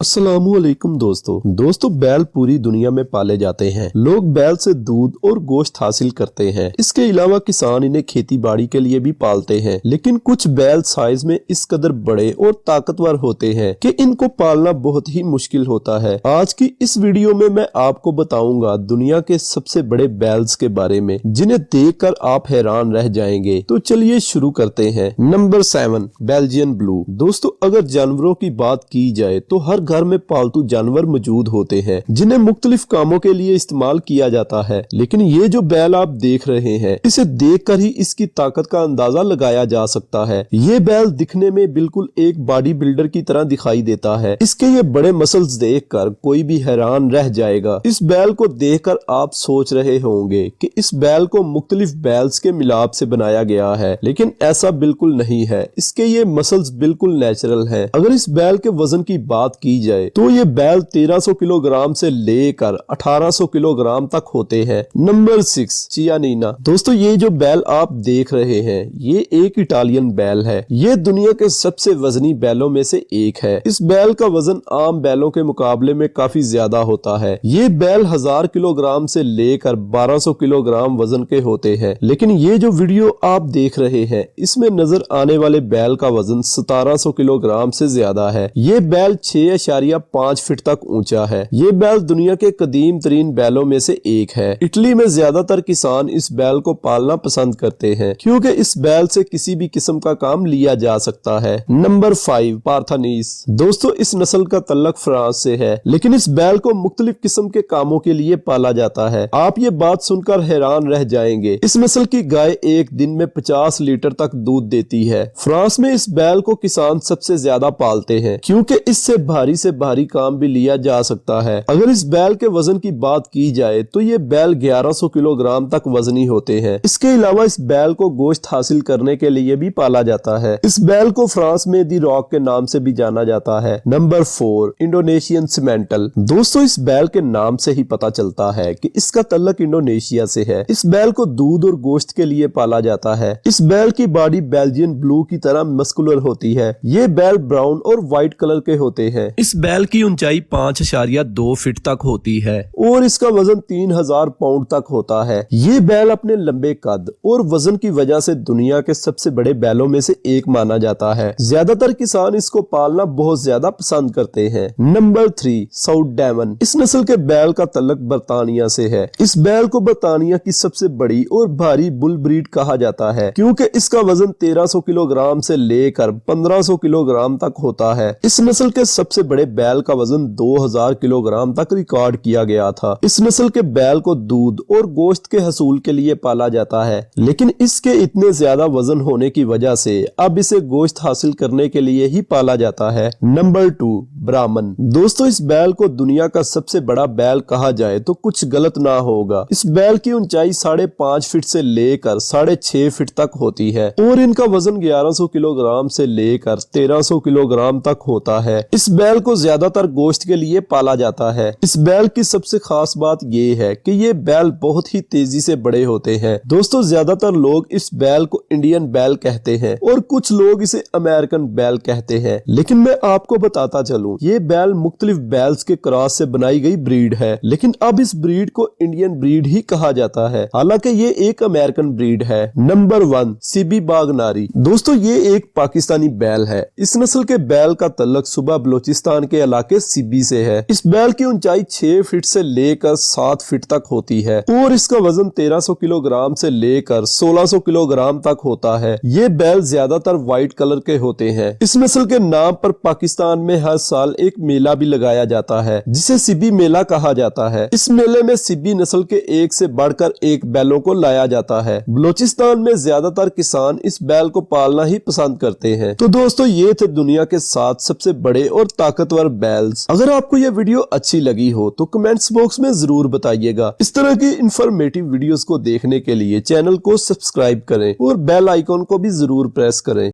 अस्सलामुअलैकुम दोस्तों बैल पूरी दुनिया में पाले जाते हैं। लोग बैल से दूध और गोश्त हासिल करते हैं। इसके अलावा किसान इन्हें खेती बाड़ी के लिए भी पालते हैं, लेकिन कुछ बैल साइज में इस कदर बड़े और ताकतवर होते हैं कि इनको पालना बहुत ही मुश्किल होता है। आज की इस वीडियो में मैं आपको बताऊंगा दुनिया के सबसे बड़े बैल्स के बारे में, जिन्हें देखकर आप हैरान रह जाएंगे। तो चलिए शुरू करते हैं। Number 7, Belgian blue. दोस्तों, अगर जानवरों की बात की जाए तो हर घर में पालतू जानवर मौजूद होते हैं, जिन्हें मुख्तलिफ कामों के लिए इस्तेमाल किया जाता है। लेकिन ये जो बैल आप देख रहे हैं, इसे देखकर ही इसकी ताकत का अंदाजा लगाया जा सकता है। ये बैल दिखने में बिल्कुल एक बॉडी बिल्डर की तरह दिखाई देता है। इसके ये बड़े मसल्स देखकर कोई भी हैरान रह जाएगा। इस बैल को देखकर आप सोच रहे होंगे कि इस बैल को मुख्तलिफ बैल्स के मिलाप से बनाया गया है, लेकिन ऐसा बिल्कुल नहीं है। इसके ये मसल्स बिल्कुल नेचुरल है। अगर इस बैल के वजन की बात की जाए तो ये बैल 1300 किलोग्राम से लेकर 1800 किलोग्राम तक होते हैं। नंबर 6, चियानीना। दोस्तों, ये जो बैल आप देख रहे हैं, ये एक इटालियन बैल है। ये दुनिया के सबसे वजनी बैलों में से एक है। इस बैल का वजन आम बैलों के मुकाबले में काफी ज्यादा होता है। ये बैल 1000 किलोग्राम से लेकर 1200 किलोग्राम वजन के होते हैं। लेकिन ये जो वीडियो आप देख रहे हैं, इसमें नजर आने वाले बैल का वजन 1700 किलोग्राम से ज्यादा है। ये बैल 6.5 फीट तक ऊंचा है। ये बैल दुनिया के कदीम तरीन बैलों में से एक है। इटली में ज्यादातर किसान इस बैल को पालना पसंद करते हैं, क्योंकि इस बैल से किसी भी किस्म का काम लिया जा सकता है। नंबर 5, पार्थानीस। दोस्तों, इस नस्ल का तल्लक फ्रांस से है, लेकिन इस बैल को मुख्तलिफ किस्म के कामों के लिए पाला जाता है। आप ये बात सुनकर हैरान रह जाएंगे। इस नस्ल की गाय एक दिन में 50 लीटर तक दूध देती है। फ्रांस में इस बैल को किसान सबसे ज्यादा पालते हैं, क्योंकि इससे भारी से भारी काम भी लिया जा सकता है। अगर इस बैल के वजन की बात की जाए तो ये बैल 1100 किलोग्राम तक वजनी होते हैं। इसके अलावा इस बैल को गोश्त हासिल करने के लिए भी पाला जाता है। इस बैल को फ्रांस में दी रॉक के नाम से भी जाना जाता है। Number 4, Indonesian Simmental. दोस्तों, इस बैल के नाम से ही पता चलता है कि इसका तल्लक इंडोनेशिया से है। इस बैल को दूध और गोश्त के लिए पाला जाता है। इस बैल की बॉडी बेल्जियन ब्लू की तरह मस्कुलर होती है। ये बैल ब्राउन और व्हाइट कलर के होते हैं। इस बैल की ऊंचाई 5.2 फीट तक होती है और इसका वजन 3000 पाउंड तक होता है। ये बैल अपने लंबे कद और वजन की वजह से दुनिया के सबसे बड़े बैलों में से एक माना जाता है। ज्यादातर किसान इसको पालना बहुत ज्यादा पसंद करते हैं। Number 3, south demon. इस नस्ल के बैल का तल्लक बर्तानिया से है। इस बैल को बर्तानिया की सबसे बड़ी और भारी बुल ब्रीड कहा जाता है, क्योंकि इसका वजन 1300 किलोग्राम से लेकर 1500 किलोग्राम तक होता है। इस नस्ल के सबसे बड़े बैल का वजन 2000 किलोग्राम तक रिकॉर्ड किया गया था। इस नस्ल के बैल को दूध और गोश्त के हसूल के लिए पाला जाता है, लेकिन इसके इतने ज्यादा वजन होने की वजह से अब इसे गोश्त हासिल करने के लिए ही पाला जाता है। नंबर 2, ब्राह्मण। दोस्तों, इस बैल को दुनिया का सबसे बड़ा बैल कहा जाए तो कुछ गलत ना होगा। इस बैल की ऊंचाई 5.5 फीट से लेकर 6.5 फीट तक होती है और इनका वजन 1100 किलोग्राम से लेकर 1300 किलोग्राम तक होता है। इस बैल को ज्यादातर गोश्त के लिए पाला जाता है। इस बैल की सबसे खास बात ये है कि ये बैल बहुत ही तेजी से बड़े होते हैं। दोस्तों, ज्यादातर लोग इस बैल को इंडियन बैल कहते हैं और कुछ लोग इसे अमेरिकन बैल कहते हैं, लेकिन मैं आपको बताता चलूं, ये बैल मुख्तलिफ बैल्स के क्रॉस से बनाई गई ब्रीड है, लेकिन अब इस ब्रीड को इंडियन ब्रीड ही कहा जाता है, हालांकि ये एक अमेरिकन ब्रीड है। नंबर 1, सिबी बागनारी। दोस्तों, ये एक पाकिस्तानी बैल है। इस नस्ल के बैल का तल्लक सूबा बलोचिस्तान के इलाके सिबी से है। इस बैल की ऊंचाई 6 फीट से लेकर 7 फीट तक होती है और इसका वजन 1300 किलोग्राम से लेकर 1600 किलोग्राम तक होता है। ये बैल ज्यादातर व्हाइट कलर के होते हैं। इस नस्ल के नाम पर पाकिस्तान में हर साल एक मेला भी लगाया जाता है, जिसे सिबी मेला कहा जाता है। इस मेले में सिबी नस्ल के एक से बढ़कर एक बैलों को लाया जाता है। बलोचिस्तान में ज्यादातर किसान इस बैल को पालना ही पसंद करते हैं। तो दोस्तों, ये थे दुनिया के 7 सबसे बड़े और ताकतवर बैल्स। अगर आपको यह वीडियो अच्छी लगी हो तो कमेंट्स बॉक्स में जरूर बताइएगा। इस तरह की इंफॉर्मेटिव वीडियोस को देखने के लिए चैनल को सब्सक्राइब करें और बेल आइकॉन को भी जरूर प्रेस करें।